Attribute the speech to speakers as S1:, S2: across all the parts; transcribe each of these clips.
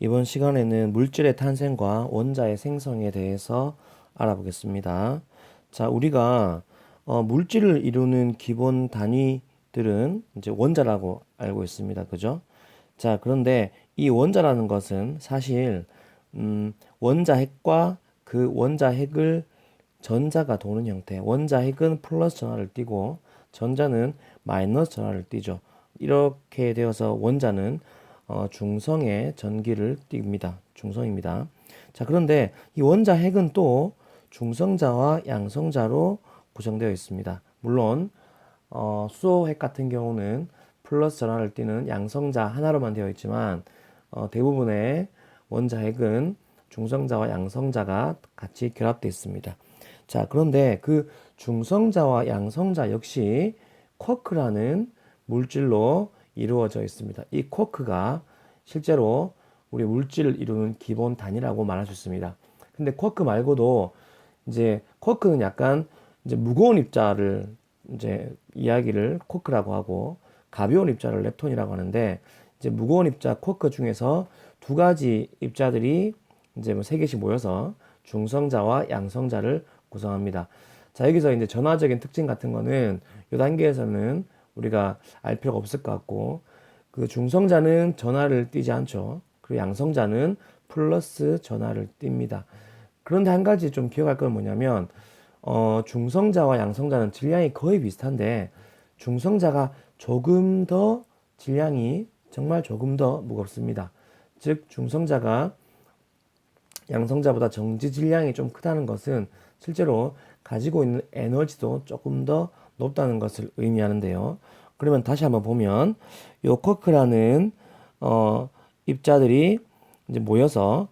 S1: 이번 시간에는 물질의 탄생과 원자의 생성에 대해서 알아보겠습니다. 자, 우리가 물질을 이루는 기본 단위들은 이제 원자라고 알고 있습니다. 그죠? 자, 그런데 이 원자라는 것은 사실 원자핵과 그 원자핵을 전자가 도는 형태. 원자핵은 플러스 전하를 띠고 전자는 마이너스 전하를 띠죠. 이렇게 되어서 원자는 중성의 전기를 띱니다. 중성입니다. 자, 그런데 이 원자핵은 또 중성자와 양성자로 구성되어 있습니다. 물론 수소핵 같은 경우는 플러스 전하를 띠는 양성자 하나로만 되어 있지만 대부분의 원자핵은 중성자와 양성자가 같이 결합되어 있습니다. 자, 그런데 그 중성자와 양성자 역시 쿼크라는 물질로 이루어져 있습니다. 이 쿼크가 실제로 우리 물질을 이루는 기본 단위라고 말할 수 있습니다. 근데 쿼크 말고도 이제 쿼크는 약간 이제 무거운 입자를 이제 이야기를 쿼크라고 하고 가벼운 입자를 렙톤이라고 하는데 이제 무거운 입자 쿼크 중에서 두 가지 입자들이 이제 뭐 세 개씩 모여서 중성자와 양성자를 구성합니다. 자, 여기서 이제 전화적인 특징 같은 거는 이 단계에서는 우리가 알 필요가 없을 것 같고 그 중성자는 전하를 띠지 않죠. 그리고 양성자는 플러스 전하를 띱니다. 그런데 한 가지 좀 기억할 건 뭐냐면 중성자와 양성자는 질량이 거의 비슷한데 중성자가 조금 더 질량이 정말 조금 더 무겁습니다. 즉 중성자가 양성자보다 정지 질량이 좀 크다는 것은 실제로 가지고 있는 에너지도 조금 더 높다는 것을 의미하는데요. 그러면 다시 한번 보면 요 쿼크라는 입자들이 이제 모여서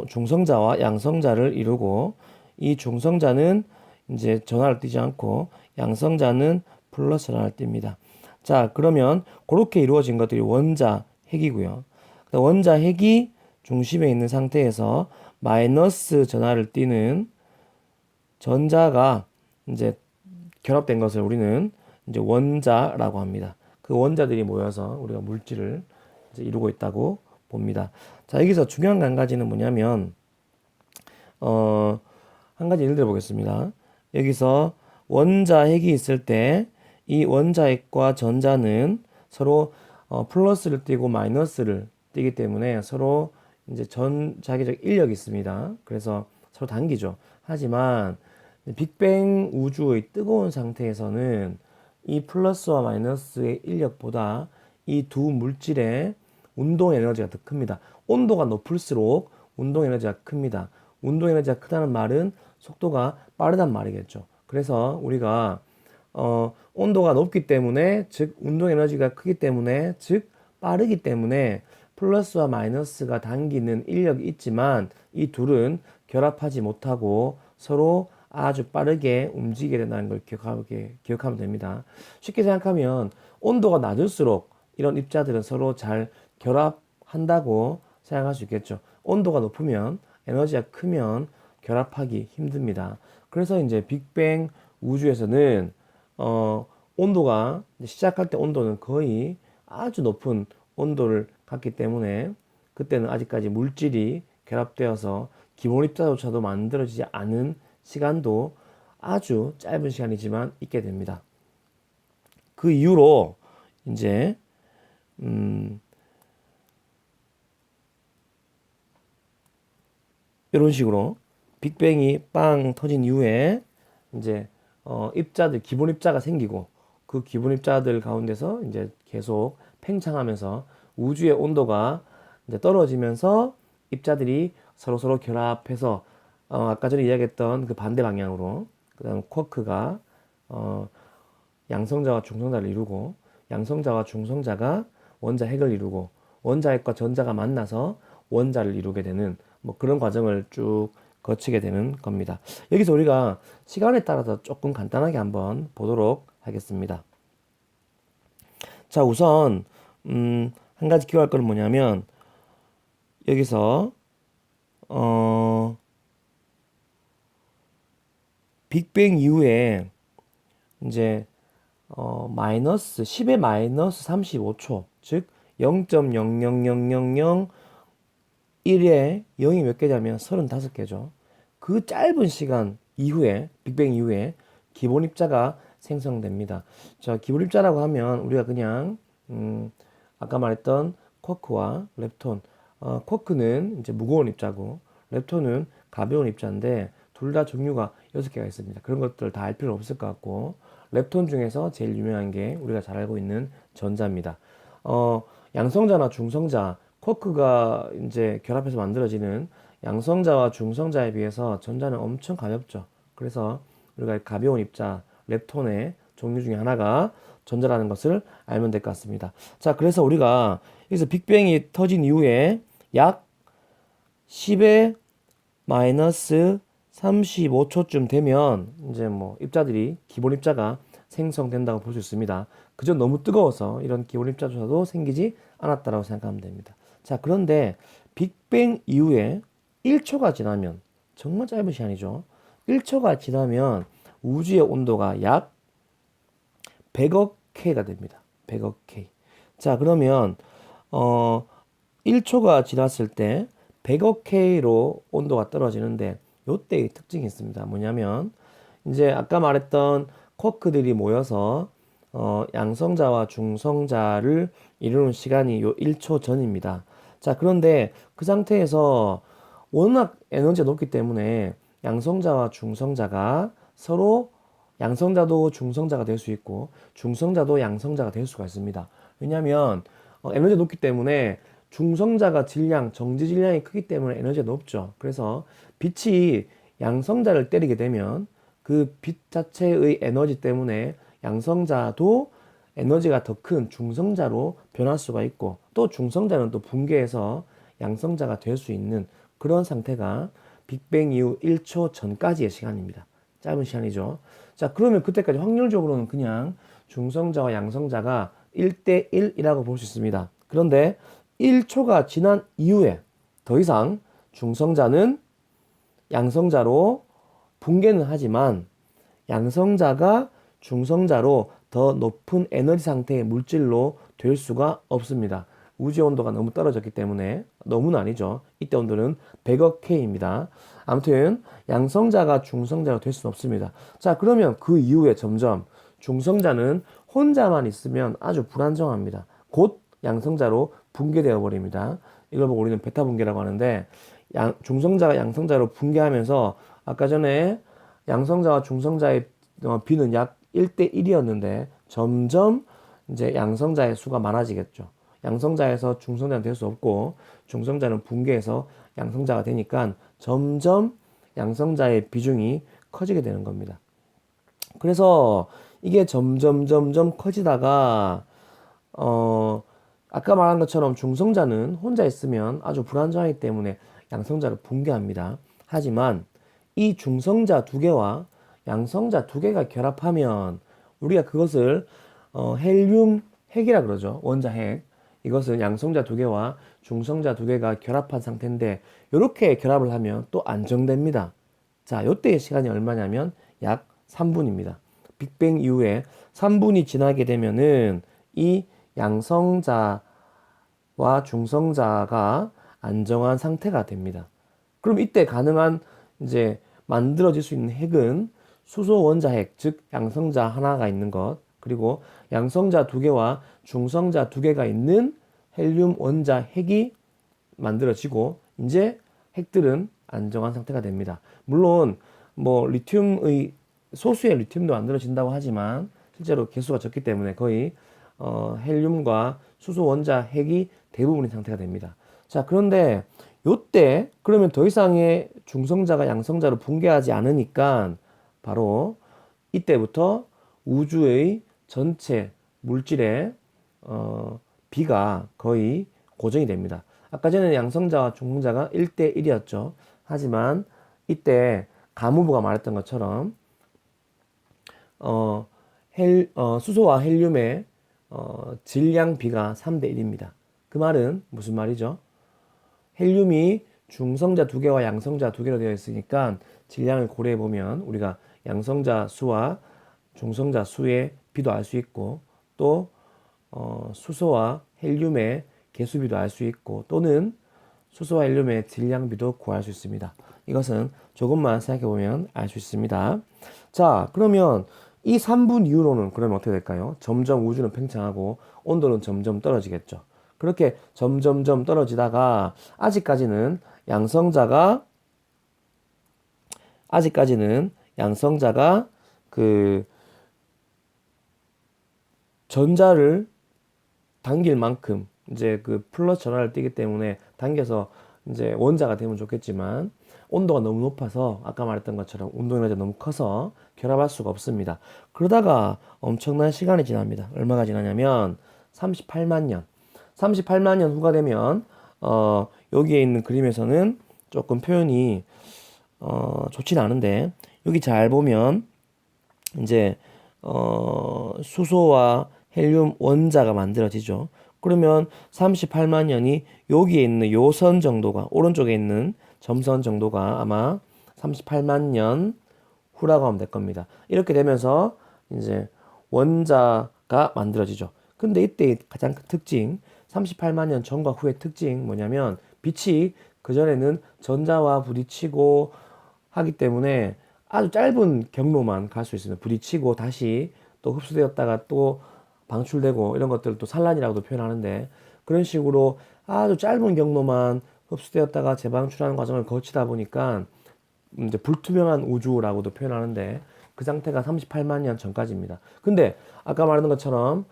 S1: 중성자와 양성자를 이루고 이 중성자는 이제 전하를 띠지 않고 양성자는 플러스 전하를 띱니다. 자, 그러면 그렇게 이루어진 것들이 원자 핵이고요. 원자 핵이 중심에 있는 상태에서 마이너스 전하를 띠는 전자가 이제 결합된 것을 우리는 이제 원자라고 합니다. 그 원자들이 모여서 우리가 물질을 이제 이루고 있다고 봅니다. 자, 여기서 중요한 한 가지는 뭐냐면 한 가지 예를 들어 보겠습니다. 여기서 원자핵이 있을 때 이 원자핵과 전자는 서로 플러스를 띄고 마이너스를 띄기 때문에 서로 이제 전자기적 인력이 있습니다. 그래서 서로 당기죠. 하지만 빅뱅 우주의 뜨거운 상태에서는 이 플러스와 마이너스의 인력보다 이 두 물질의 운동 에너지가 더 큽니다. 온도가 높을수록 운동 에너지가 큽니다. 운동 에너지가 크다는 말은 속도가 빠르단 말이겠죠. 그래서 우리가 온도가 높기 때문에 즉 운동 에너지가 크기 때문에 즉 빠르기 때문에 플러스와 마이너스가 당기는 인력이 있지만 이 둘은 결합하지 못하고 서로 아주 빠르게 움직이게 된다는 걸 기억하면 됩니다. 쉽게 생각하면 온도가 낮을수록 이런 입자들은 서로 잘 결합한다고 생각할 수 있겠죠. 온도가 높으면 에너지가 크면 결합하기 힘듭니다. 그래서 이제 빅뱅 우주에서는 온도가 시작할 때 온도는 거의 아주 높은 온도를 갖기 때문에 그때는 아직까지 물질이 결합되어서 기본 입자조차도 만들어지지 않은 시간도 아주 짧은 시간이지만 있게 됩니다. 그 이후로 이제 이런 식으로 빅뱅이 빵 터진 이후에 이제 입자들 기본 입자가 생기고 그 기본 입자들 가운데서 이제 계속 팽창하면서 우주의 온도가 이제 떨어지면서 입자들이 서로 결합해서 아까 전에 이야기했던 그 반대 방향으로 그다음 쿼크가 어, 양성자와 중성자를 이루고 양성자와 중성자가 원자핵을 이루고 원자핵과 전자가 만나서 원자를 이루게 되는 뭐 그런 과정을 쭉 거치게 되는 겁니다. 여기서 우리가 시간에 따라서 조금 간단하게 한번 보도록 하겠습니다. 자, 우선 한 가지 기억할 거는 뭐냐면 여기서 빅뱅 이후에 이제 마이너스 10의 마이너스 35초 즉 0.00000 1에 0이 몇 개냐면 35개죠. 그 짧은 시간 이후에, 빅뱅 이후에 기본 입자가 생성됩니다. 자, 기본 입자라고 하면 우리가 그냥 아까 말했던 쿼크와 렙톤, 쿼크는 이제 무거운 입자고 렙톤은 가벼운 입자인데 둘 다 종류가 6개가 있습니다. 그런 것들 다 알 필요 없을 것 같고 렙톤 중에서 제일 유명한 게 우리가 잘 알고 있는 전자입니다. 양성자나 중성자, 쿼크가 이제 결합해서 만들어지는 양성자와 중성자에 비해서 전자는 엄청 가볍죠. 그래서 우리가 가벼운 입자 렙톤의 종류 중에 하나가 전자라는 것을 알면 될 것 같습니다. 자, 그래서 우리가 여기서 빅뱅이 터진 이후에 약 10의 마이너스 35초쯤 되면 이제 뭐 입자들이 기본 입자가 생성된다고 볼 수 있습니다. 그저 너무 뜨거워서 이런 기본 입자조차도 생기지 않았다고 생각하면 됩니다. 자, 그런데 빅뱅 이후에 1초가 지나면 정말 짧은 시간이죠. 1초가 지나면 우주의 온도가 약 100억 K가 됩니다. 100억 K. 자, 그러면 1초가 지났을 때 100억 K로 온도가 떨어지는데 요때의 특징이 있습니다. 뭐냐면 이제 아까 말했던 쿼크들이 모여서 양성자와 중성자를 이루는 시간이 요 1초 전입니다. 자, 그런데 그 상태에서 워낙 에너지가 높기 때문에 양성자와 중성자가 서로 양성자도 중성자가 될 수 있고 중성자도 양성자가 될 수가 있습니다. 왜냐하면 에너지가 높기 때문에 중성자가 질량, 정지 질량이 크기 때문에 에너지가 높죠. 그래서 빛이 양성자를 때리게 되면 그 빛 자체의 에너지 때문에 양성자도 에너지가 더 큰 중성자로 변할 수가 있고 또 중성자는 또 붕괴해서 양성자가 될 수 있는 그런 상태가 빅뱅 이후 1초 전까지의 시간입니다. 짧은 시간이죠. 자, 그러면 그때까지 확률적으로는 그냥 중성자와 양성자가 1대 1이라고 볼 수 있습니다. 그런데 1초가 지난 이후에 더 이상 중성자는 양성자로 붕괴는 하지만 양성자가 중성자로 더 높은 에너지 상태의 물질로 될 수가 없습니다. 우주의 온도가 너무 떨어졌기 때문에 너무는 아니죠. 이때 온도는 100억 K입니다. 아무튼 양성자가 중성자가 될 수는 없습니다. 자, 그러면 그 이후에 점점 중성자는 혼자만 있으면 아주 불안정합니다. 곧 양성자로 붕괴되어 버립니다. 이걸 보고 우리는 베타 붕괴라고 하는데 중성자가 양성자로 붕괴하면서 아까 전에 양성자와 중성자의 비는 약 1대 1이었는데 점점 이제 양성자의 수가 많아지겠죠. 양성자에서 중성자는 될 수 없고 중성자는 붕괴해서 양성자가 되니까 점점 양성자의 비중이 커지게 되는 겁니다. 그래서 이게 점점 커지다가 아까 말한 것처럼 중성자는 혼자 있으면 아주 불안정하기 때문에 양성자를 붕괴합니다. 하지만 이 중성자 두 개와 양성자 두 개가 결합하면 우리가 그것을 헬륨 핵이라 그러죠. 원자 핵. 이것은 양성자 두 개와 중성자 두 개가 결합한 상태인데 이렇게 결합을 하면 또 안정됩니다. 자, 요때의 시간이 얼마냐면 약 3분입니다. 빅뱅 이후에 3분이 지나게 되면은 이 양성자와 중성자가 안정한 상태가 됩니다. 그럼 이때 가능한 이제 만들어질 수 있는 핵은 수소 원자 핵, 즉 양성자 하나가 있는 것, 그리고 양성자 두 개와 중성자 두 개가 있는 헬륨 원자 핵이 만들어지고 이제 핵들은 안정한 상태가 됩니다. 물론 뭐 리튬의 소수의 리튬도 만들어진다고 하지만 실제로 개수가 적기 때문에 거의 헬륨과 수소 원자 핵이 대부분인 상태가 됩니다. 자, 그런데 요때 그러면 더 이상의 중성자가 양성자로 붕괴하지 않으니까 바로 이때부터 우주의 전체 물질의 비가 거의 고정이 됩니다. 아까 전에 양성자와 중성자가 1대 1이었죠. 하지만 이때 가무부가 말했던 것처럼 수소와 헬륨의 질량 비가 3대 1입니다. 그 말은 무슨 말이죠? 헬륨이 중성자 두 개와 양성자 두 개로 되어 있으니까 질량을 고려해 보면 우리가 양성자 수와 중성자 수의 비도 알 수 있고 또 수소와 헬륨의 개수비도 알 수 있고 또는 수소와 헬륨의 질량비도 구할 수 있습니다. 이것은 조금만 생각해 보면 알 수 있습니다. 자, 그러면 이 3분 이후로는 그러면 어떻게 될까요? 점점 우주는 팽창하고 온도는 점점 떨어지겠죠. 그렇게 점점점 떨어지다가 양성자가 아직까지는 양성자가 그 전자를 당길 만큼 이제 그 플러스 전하를 띠기 때문에 당겨서 이제 원자가 되면 좋겠지만 온도가 너무 높아서 아까 말했던 것처럼 운동 에너지가 너무 커서 결합할 수가 없습니다. 그러다가 엄청난 시간이 지납니다. 얼마가 지나냐면 38만 년. 38만 년 후가 되면 여기에 있는 그림에서는 조금 표현이 좋지는 않은데 여기 잘 보면 이제 수소와 헬륨 원자가 만들어지죠. 그러면 38만 년이 여기에 있는 요 선 정도가 오른쪽에 있는 점선 정도가 아마 38만 년 후라고 하면 될 겁니다. 이렇게 되면서 이제 원자가 만들어지죠. 근데 이때 가장 큰 특징, 38만 년 전과 후의 특징 뭐냐면 빛이 그전에는 전자와 부딪히고 하기 때문에 아주 짧은 경로만 갈 수 있습니다. 부딪히고 다시 또 흡수되었다가 또 방출되고 이런 것들을 또 산란이라고도 표현하는데 그런 식으로 아주 짧은 경로만 흡수되었다가 재방출하는 과정을 거치다 보니까 이제 불투명한 우주라고도 표현하는데 그 상태가 38만 년 전까지입니다. 근데 아까 말한 것처럼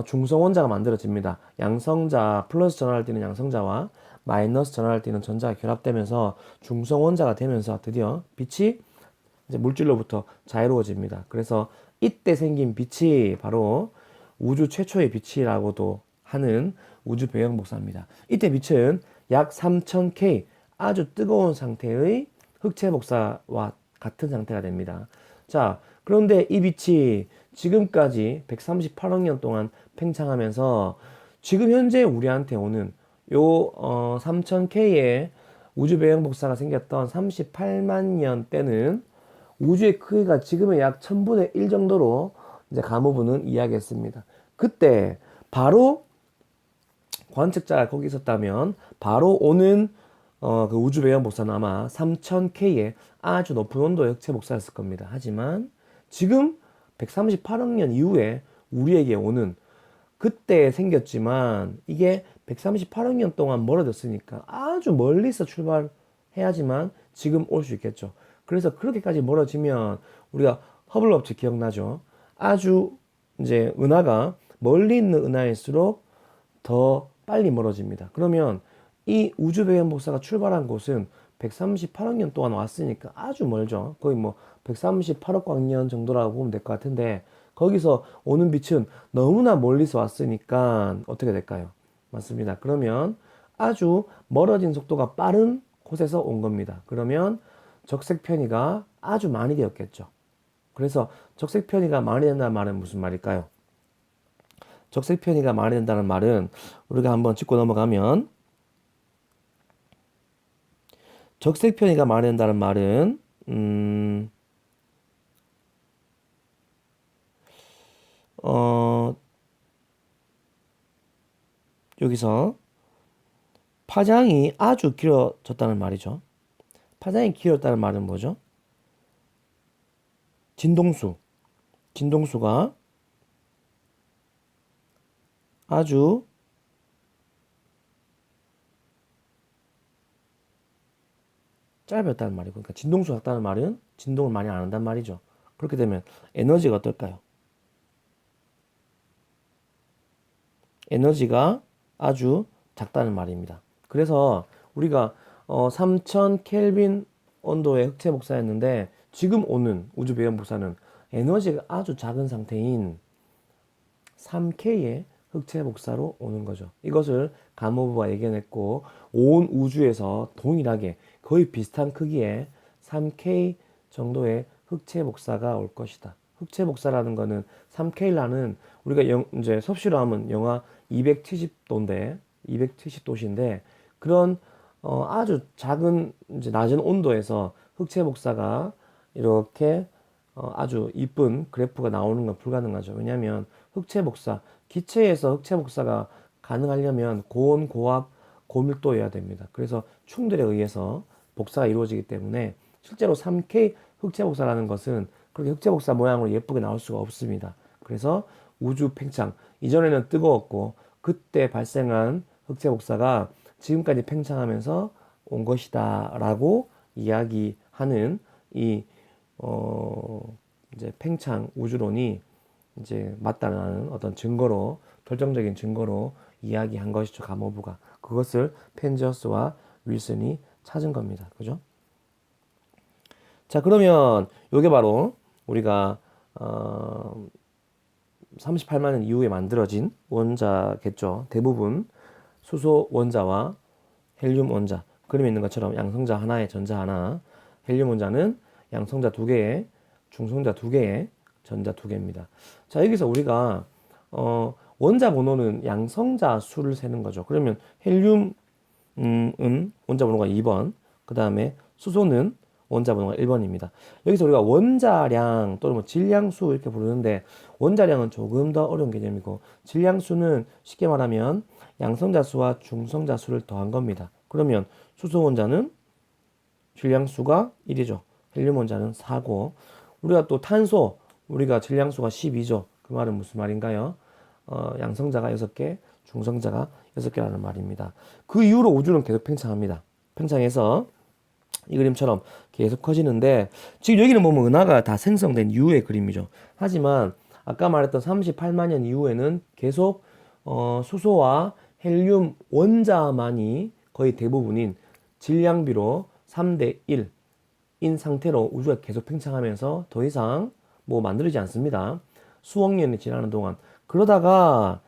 S1: 중성 원자가 만들어집니다. 양성자 플러스 전하를 띠는 양성자와 마이너스 전하를 띠는 전자가 결합되면서 중성 원자가 되면서 드디어 빛이 이제 물질로부터 자유로워집니다. 그래서 이때 생긴 빛이 바로 우주 최초의 빛이라고도 하는 우주 배경 복사입니다. 이때 빛은 약 3000K 아주 뜨거운 상태의 흑체 복사와 같은 상태가 됩니다. 자, 그런데 이 빛이 지금까지 138억 년 동안 팽창하면서 지금 현재 우리한테 오는 요 3000K의 우주 배경 복사가 생겼던 38만 년 때는 우주의 크기가 지금의 약 1000분의 1 정도로 이제 가모부는 이야기했습니다. 그때 바로 관측자가 거기 있었다면 바로 오는 그 우주 배경 복사는 아마 3000K의 아주 높은 온도의 흑체 복사였을 겁니다. 하지만 지금 138억 년 이후에 우리에게 오는 그때 생겼지만 이게 138억 년 동안 멀어졌으니까 아주 멀리서 출발해야지만 지금 올 수 있겠죠. 그래서 그렇게까지 멀어지면 우리가 허블 법칙 기억나죠? 아주 이제 은하가 멀리 있는 은하일수록 더 빨리 멀어집니다. 그러면 이 우주 배경 복사가 출발한 곳은 138억 년 동안 왔으니까 아주 멀죠. 거의 뭐 138억 광년 정도라고 보면 될 것 같은데 거기서 오는 빛은 너무나 멀리서 왔으니까 어떻게 될까요? 맞습니다. 그러면 아주 멀어진 속도가 빠른 곳에서 온 겁니다. 그러면 적색 편이가 아주 많이 되었겠죠. 그래서 적색 편이가 많이 된다는 말은 무슨 말일까요? 적색 편이가 많이 된다는 말은 우리가 한번 짚고 넘어가면 적색 편이가 많이 된다는 말은 어, 여기서 파장이 아주 길어졌다는 말이죠. 파장이 길어졌다는 말은 뭐죠? 진동수가 아주 짧았다는 말이고, 그러니까 진동수가 작다는 말은 진동을 많이 안 한다는 말이죠. 그렇게 되면 에너지가 어떨까요? 에너지가 아주 작다는 말입니다. 그래서 우리가 3000 켈빈 온도의 흑체 복사였는데 지금 오는 우주 배경 복사는 에너지가 아주 작은 상태인 3K의 흑체 복사로 오는 거죠. 이것을 가모브가 예견했고 온 우주에서 동일하게 거의 비슷한 크기의 3K 정도의 흑체 복사가 올 것이다. 흑체 복사라는 거는 3K라는 우리가 이제 섭씨로 하면 영하 270도인데 270도시인데 그런 아주 작은 이제 낮은 온도에서 흑체 복사가 이렇게 아주 이쁜 그래프가 나오는 건 불가능하죠. 왜냐하면 흑체 복사, 기체에서 흑체 복사가 가능하려면 고온, 고압, 고밀도여야 됩니다. 그래서 충돌에 의해서 복사가 이루어지기 때문에 실제로 3K 흑체 복사라는 것은 그렇게 흑체 복사 모양으로 예쁘게 나올 수가 없습니다. 그래서 우주 팽창, 이전에는 뜨거웠고 그때 발생한 흑체 복사가 지금까지 팽창하면서 온 것이다라고 이야기하는 이 이제 팽창 우주론이 이제 맞다는 어떤 증거로, 결정적인 증거로 이야기한 것이죠. 가모브가 그것을 펜지어스와 윌슨이 찾은 겁니다. 그죠? 자, 그러면 요게 바로 우리가 38만 년 이후에 만들어진 원자겠죠. 대부분 수소 원자와 헬륨 원자, 그림에 있는 것처럼 양성자 하나에 전자 하나, 헬륨 원자는 양성자 두 개에 중성자 두 개에 전자 두 개입니다. 자, 여기서 우리가 원자 번호는 양성자 수를 세는 거죠. 그러면 헬륨은 원자 번호가 2번, 그 다음에 수소는 원자 번호가 1번입니다. 여기서 우리가 원자량 또는 뭐 질량수 이렇게 부르는데, 원자량은 조금 더 어려운 개념이고 질량수는 쉽게 말하면 양성자 수와 중성자 수를 더한 겁니다. 그러면 수소 원자는 질량수가 1이죠. 헬륨 원자는 4고, 우리가 또 탄소, 우리가 질량수가 12죠. 그 말은 무슨 말인가요? 양성자가 6개, 중성자가 6개라는 말입니다. 그 이후로 우주는 계속 팽창합니다. 팽창해서 이 그림처럼 계속 커지는데, 지금 여기는 보면 은하가 다 생성된 이후의 그림이죠. 하지만 아까 말했던 38만 년 이후에는 계속 수소와 헬륨 원자만이 거의 대부분인 질량비로 3대 1인 상태로 우주가 계속 팽창하면서 더 이상 뭐 만들어지지 않습니다. 수억 년이 지나는 동안. 그러다가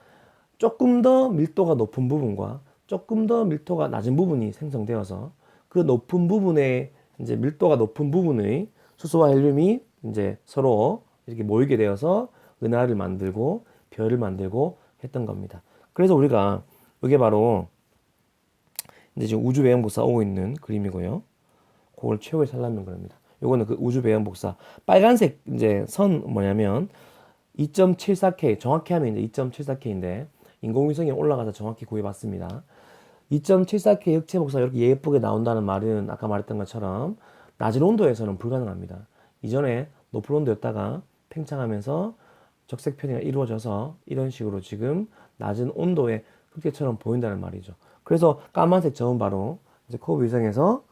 S1: 조금 더 밀도가 높은 부분과 조금 더 밀도가 낮은 부분이 생성되어서 그 높은 부분에 이제 밀도가 높은 부분의 수소와 헬륨이 이제 서로 이렇게 모이게 되어서 은하를 만들고 별을 만들고 했던 겁니다. 그래서 우리가 이게 바로 이제 지금 우주 배경 복사 오고 있는 그림이고요. 그걸 최후의 산란면 그립니다. 요거는 그 우주 배경 복사. 빨간색 이제 선 뭐냐면 2.74K, 정확히 하면 이제 2.74K인데 인공위성에 올라가서 정확히 구해봤습니다. 2.74K 흑체 복사가 이렇게 예쁘게 나온다는 말은 아까 말했던 것처럼 낮은 온도에서는 불가능합니다. 이전에 높은 온도였다가 팽창하면서 적색 편이가 이루어져서 이런 식으로 지금 낮은 온도의 흑체처럼 보인다는 말이죠. 그래서 까만색 점은 바로 이제 코브 위성에서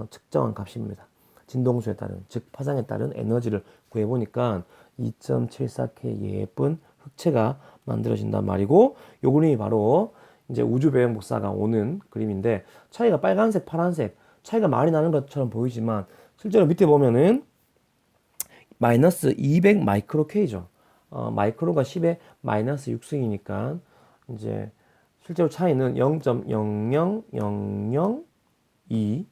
S1: 측정한 값입니다. 진동수에 따른, 즉 파장에 따른 에너지를 구해보니까 2.74K 예쁜 흑체가 만들어진단 말이고, 요 그림이 바로 이제 우주 배경 복사가 오는 그림인데, 차이가 빨간색, 파란색 차이가 많이 나는 것처럼 보이지만 실제로 밑에 보면은 마이너스 200 마이크로 K죠. 마이크로가 10의 마이너스 6승이니까 이제 실제로 차이는 0.00002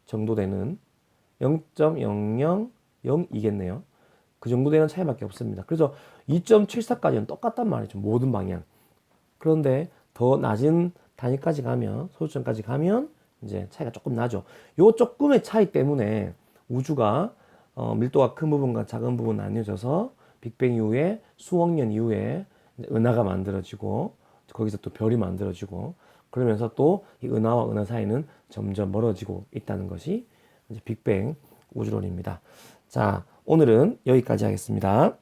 S1: 정도 되는 0.0002겠네요. 그 정도 되는 차이밖에 없습니다. 그래서 2.74까지는 똑같단 말이죠. 모든 방향. 그런데 더 낮은 단위까지 가면, 소수점까지 가면 이제 차이가 조금 나죠. 요 조금의 차이 때문에 우주가 밀도가 큰 부분과 작은 부분 나뉘어져서 빅뱅 이후에 수억 년 이후에 은하가 만들어지고 거기서 또 별이 만들어지고, 그러면서 또 이 은하와 은하 사이는 점점 멀어지고 있다는 것이 이제 빅뱅 우주론입니다. 자, 오늘은 여기까지 하겠습니다.